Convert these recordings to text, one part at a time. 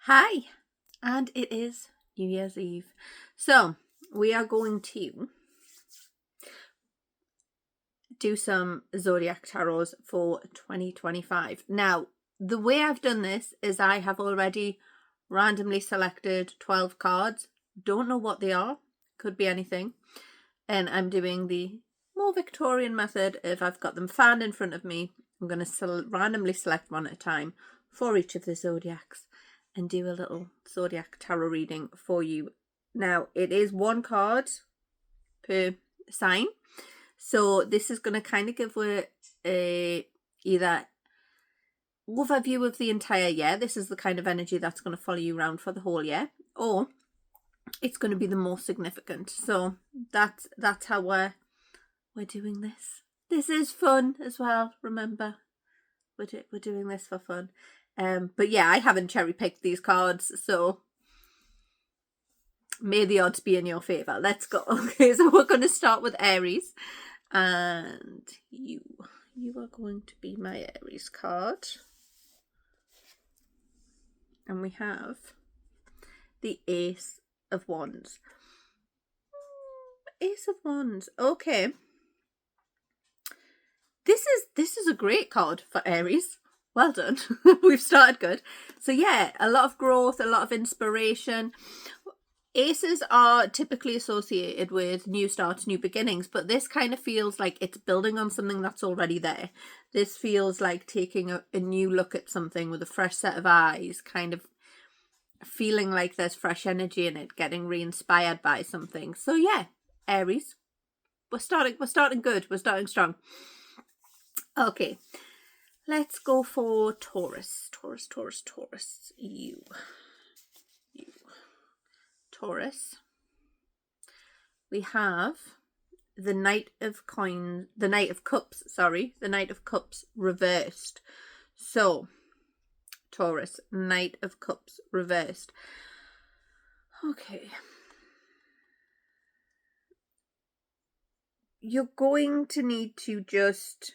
Hi, and it is New Year's Eve. So, we are going to do some zodiac tarots for 2025. Now, the way I've done this is I have already randomly selected 12 cards. Don't know what they are, could be anything. And I'm doing the more Victorian method. If I've got them fanned in front of me, I'm going to randomly select one at a time for each of the zodiacs and do a little zodiac tarot reading for you. Now, it is one card per sign. So this is going to kind of give a either overview of the entire year. This is the kind of energy that's going to follow you around for the whole year. Or it's going to be the most significant. So that's how we're doing this. This is fun as well, remember. We're doing this for fun. But yeah, I haven't cherry picked these cards, so may the odds be in your favour. Let's go. Okay, so we're going to start with Aries, and you are going to be my Aries card, and we have the Ace of Wands. Ace of Wands. Okay, this is a great card for Aries. Well done. We've started good. So yeah, a lot of growth, a lot of inspiration. Aces are typically associated with new starts, new beginnings, but this kind of feels like it's building on something that's already there. This feels like taking a new look at something with a fresh set of eyes, kind of feeling like there's fresh energy in it, getting re-inspired by something. So yeah, Aries, we're starting good. We're starting strong. Okay. Let's go for Taurus. You. Taurus. We have the Knight of Cups reversed. So, Taurus, Knight of Cups reversed. Okay. You're going to need to just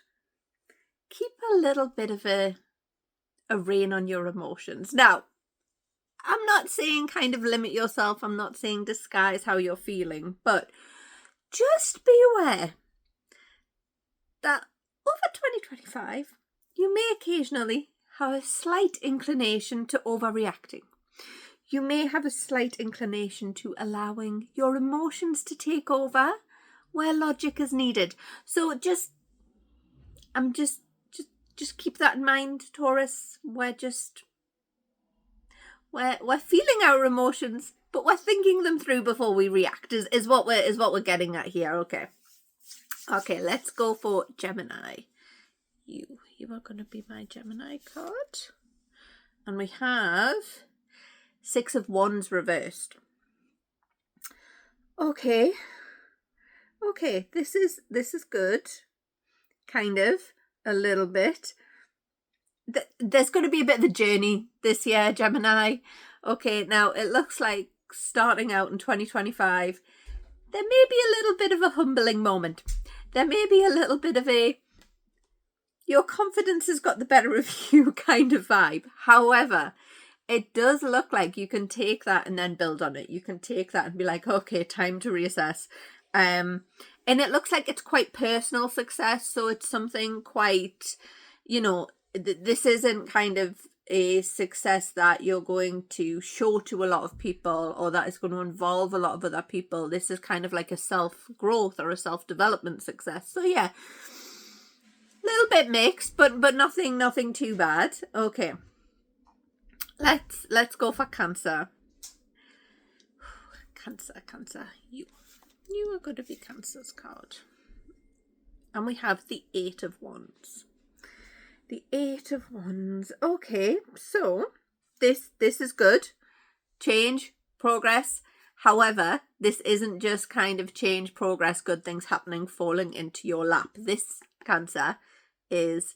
keep a little bit of a rein on your emotions. Now, I'm not saying kind of limit yourself. I'm not saying disguise how you're feeling, but just be aware that over 2025, you may occasionally have a slight inclination to overreacting. You may have a slight inclination to allowing your emotions to take over where logic is needed. So just keep that in mind, Taurus. We're feeling our emotions, but we're thinking them through before we react. Is what we're getting at here. Okay. Let's go for Gemini. You are going to be my Gemini card, and we have Six of Wands reversed. Okay. This is good. Kind of. A little bit. There's going to be a bit of a journey this year, Gemini. Okay, now it looks like starting out in 2025, there may be a little bit of a humbling moment. There may be a little bit of your confidence has got the better of you kind of vibe. However, it does look like you can take that and then build on it. You can take that and be like, okay, time to reassess. And it looks like it's quite personal success. So it's something quite, this isn't kind of a success that you're going to show to a lot of people or that is going to involve a lot of other people. This is kind of like a self-growth or a self-development success. So yeah, a little bit mixed, but nothing too bad. Okay. Let's go for Cancer. Cancer. You are going to be Cancer's card. And we have the Eight of Wands. The Eight of Wands. Okay, so this is good. Change, progress. However, this isn't just kind of change, progress, good things happening, falling into your lap. This, Cancer, is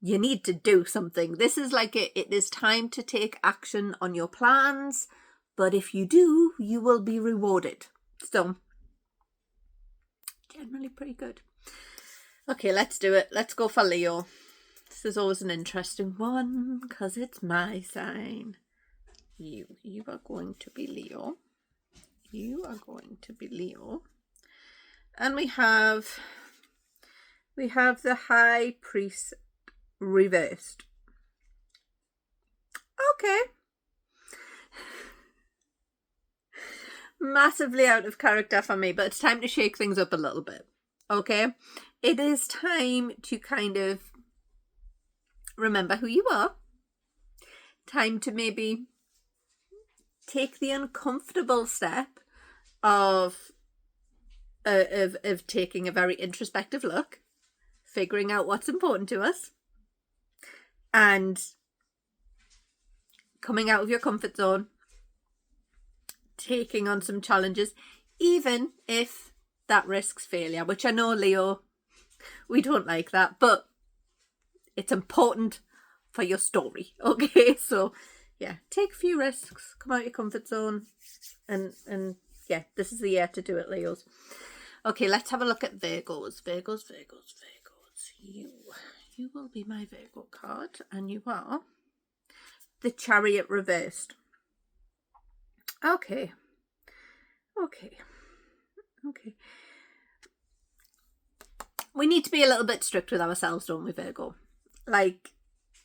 you need to do something. This is like it is time to take action on your plans. But if you do, you will be rewarded. So, generally pretty good. Okay, let's do it. Let's go for Leo. This is always an interesting one because it's my sign. You are going to be Leo. You are going to be Leo. And we have the High Priest reversed. Okay. Massively out of character for me, but it's time to shake things up a little bit. Okay? It is time to kind of remember who you are. Time to maybe take the uncomfortable step of taking a very introspective look, figuring out what's important to us, and coming out of your comfort zone, taking on some challenges, even if that risks failure, which I know, Leo, we don't like that, but it's important for your story. Okay, so yeah, take a few risks, come out your comfort zone, and yeah, this is the year to do it, Leos. Okay, let's have a look at Virgos. Virgos. You will be my Virgo card, and you are the Chariot reversed. Okay. We need to be a little bit strict with ourselves, don't we, Virgo? Like,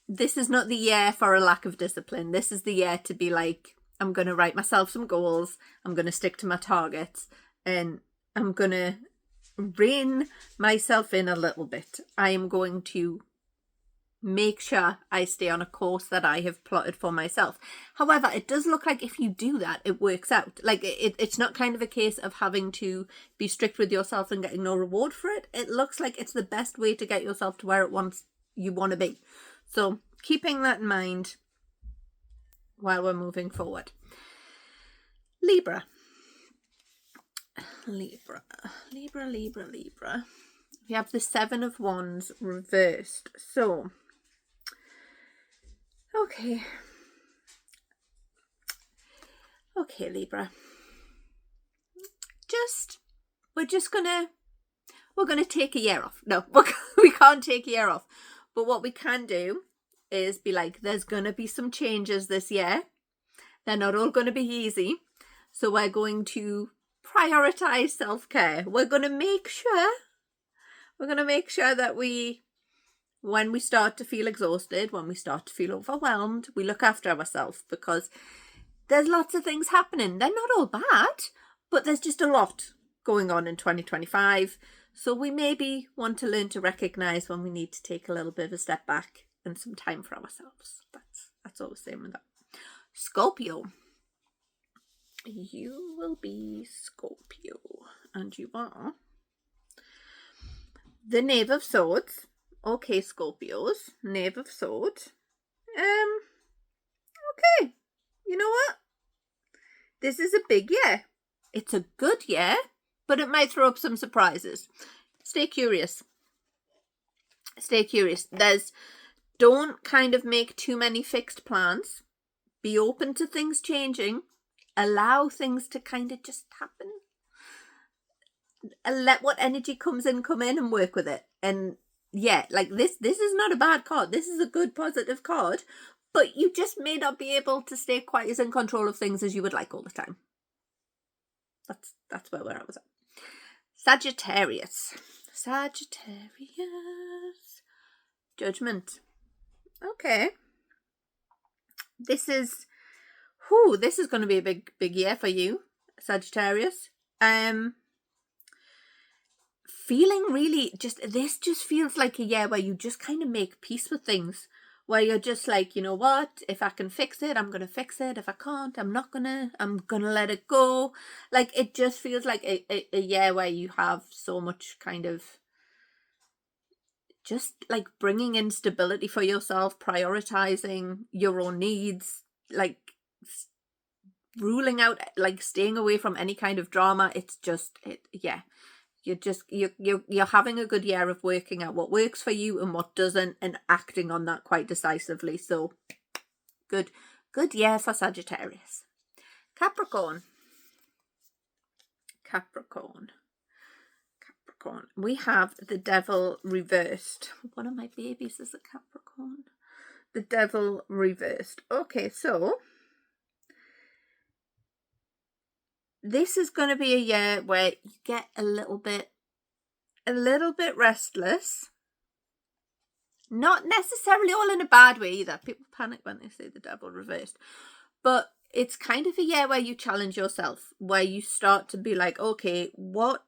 this is not the year for a lack of discipline. This is the year to be like, I'm going to write myself some goals. I'm going to stick to my targets. And I'm going to rein myself in a little bit. I am going to make sure I stay on a course that I have plotted for myself. However, it does look like if you do that, it works out. Like, it's not kind of a case of having to be strict with yourself and getting no reward for it. It looks like it's the best way to get yourself to where you want to be. So keeping that in mind while we're moving forward. Libra. We have the Seven of Wands reversed. So, okay, Libra. We're gonna take a year off. No, we can't take a year off. But what we can do is be like, there's gonna be some changes this year. They're not all gonna be easy. So we're going to prioritize self-care. We're going to make sure that when we start to feel exhausted, when we start to feel overwhelmed, we look after ourselves, because there's lots of things happening. They're not all bad, but there's just a lot going on in 2025. So we maybe want to learn to recognize when we need to take a little bit of a step back and some time for ourselves. That's all we're saying with that. Scorpio. You will be Scorpio, and you are the Knave of Swords. Okay, Scorpios, Knave of Swords. Okay, you know what? This is a big year. It's a good year, but it might throw up some surprises. Stay curious. Don't kind of make too many fixed plans. Be open to things changing. Allow things to kind of just happen. And let what energy comes in come in and work with it. And yeah, like this is not a bad card. This is a good positive card. But you just may not be able to stay quite as in control of things as you would like all the time. That's where we're at with it. Sagittarius. Judgment. Okay. This is going to be a big year for you, Sagittarius. Feeling really this just feels like a year where you just kind of make peace with things, where you're just like, you know what, if I can fix it, I'm going to fix it. If I can't, I'm going to let it go. Like, it just feels like a year where you have so much kind of just like bringing in stability for yourself, prioritizing your own needs, like ruling out, like staying away from any kind of drama. It's just, you're having a good year of working out what works for you and what doesn't, and acting on that quite decisively. So good year for Sagittarius. Capricorn. We have the Devil reversed. One of my babies is a Capricorn. The Devil reversed. Okay, so this is going to be a year where you get a little bit restless. Not necessarily all in a bad way either. People panic when they say the devil reversed. But it's kind of a year where you challenge yourself, where you start to be like, okay, what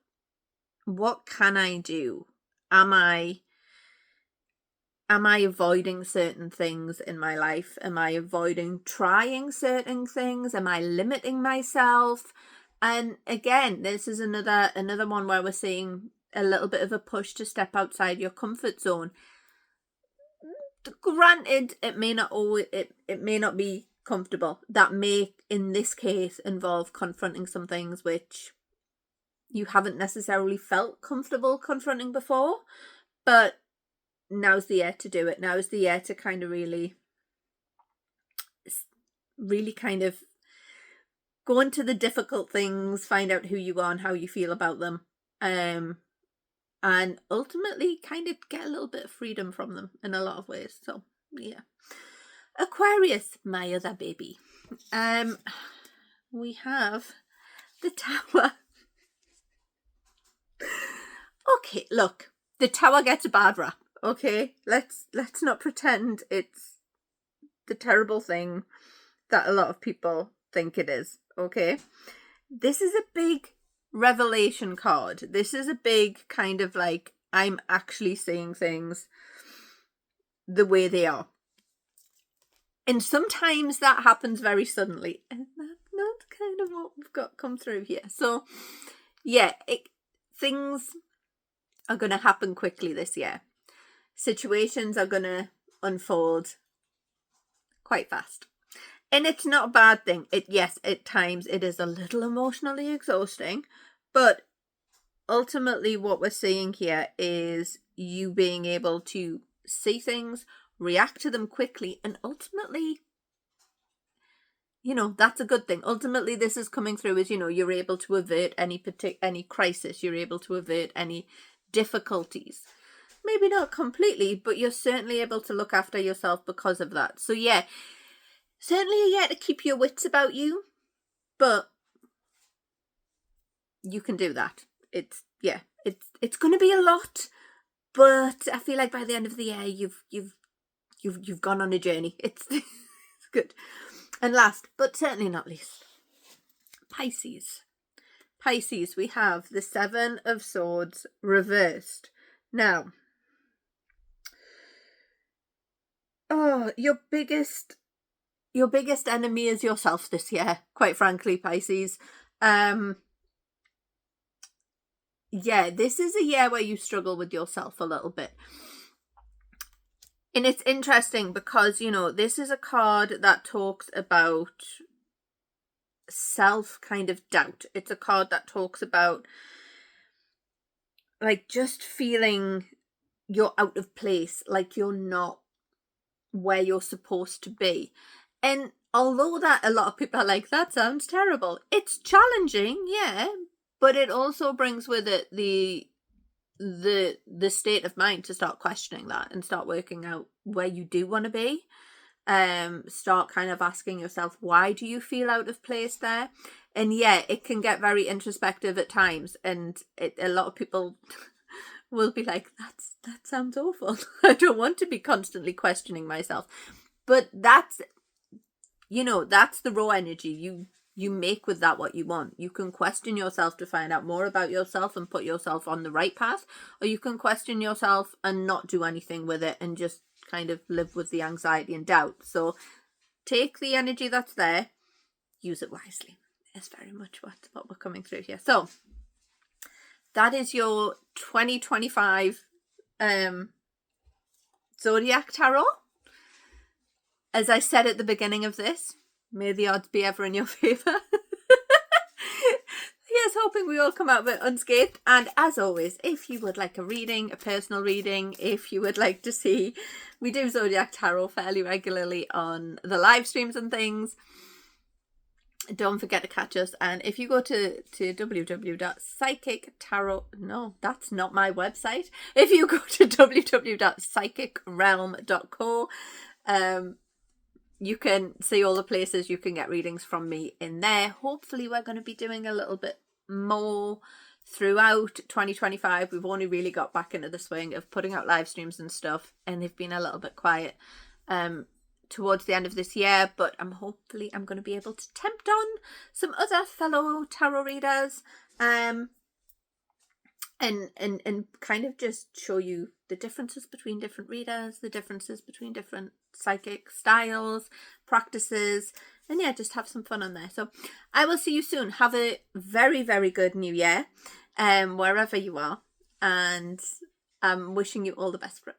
can I do? Am I avoiding certain things in my life? Am I avoiding trying certain things? Am I limiting myself? And again, this is another one where we're seeing a little bit of a push to step outside your comfort zone. Granted, it may not be comfortable. That may, in this case, involve confronting some things which you haven't necessarily felt comfortable confronting before, but now's the year to do it. Now's the year to kind of really kind of go into the difficult things, find out who you are and how you feel about them, and ultimately kind of get a little bit of freedom from them in a lot of ways. So yeah, Aquarius, my other baby. We have the Tower. Okay, look, the Tower gets a bad rap. Okay, let's not pretend it's the terrible thing that a lot of people think it is. Okay, this is a big revelation card. This is a big kind of like, I'm actually seeing things the way they are. And sometimes that happens very suddenly. And that's not kind of what we've got come through here. So yeah, things are going to happen quickly this year. Situations are going to unfold quite fast. And it's not a bad thing. Yes, at times it is a little emotionally exhausting, but ultimately what we're seeing here is you being able to see things, react to them quickly, and ultimately, that's a good thing. Ultimately, this is coming through as, you're able to avert any crisis, you're able to avert any difficulties. Maybe not completely, but you're certainly able to look after yourself because of that. So yeah, certainly a year to keep your wits about you, but you can do that. It's going to be a lot, but I feel like by the end of the year, you've gone on a journey. It's good. And last, but certainly not least, Pisces. Pisces, we have the Seven of Swords reversed. Now, your biggest enemy is yourself this year, quite frankly, Pisces. Yeah, this is a year where you struggle with yourself a little bit. And it's interesting because, this is a card that talks about self kind of doubt. It's a card that talks about like just feeling you're out of place, like you're not where you're supposed to be. And although that a lot of people are like, that sounds terrible, it's challenging, yeah, but it also brings with it the state of mind to start questioning that and start working out where you do want to be. Start kind of asking yourself, why do you feel out of place there? And yeah, it can get very introspective at times, and a lot of people will be like, that sounds awful. I don't want to be constantly questioning myself. But that's the raw energy you make with that what you want. You can question yourself to find out more about yourself and put yourself on the right path, or you can question yourself and not do anything with it and just kind of live with the anxiety and doubt. So take the energy that's there, use it wisely. It's very much what we're coming through here. So that is your 2025 Zodiac Tarot. As I said at the beginning of this, may the odds be ever in your favour. Yes, hoping we all come out of it unscathed. And as always, if you would like a reading, a personal reading, if you would like to see, we do Zodiac Tarot fairly regularly on the live streams and things. Don't forget to catch us. And if you go to www.psychictarot, no, that's not my website. If you go to www.psychicrealm.co, you can see all the places you can get readings from me in there. Hopefully we're going to be doing a little bit more throughout 2025. We've only really got back into the swing of putting out live streams and stuff, and they've been a little bit quiet towards the end of this year, but hopefully I'm going to be able to tempt on some other fellow tarot readers and kind of just show you the differences between different readers, the differences between different psychic styles, practices, and yeah, just have some fun on there. So I will see you soon. Have a very, very good new year, wherever you are, and I'm wishing you all the best for it.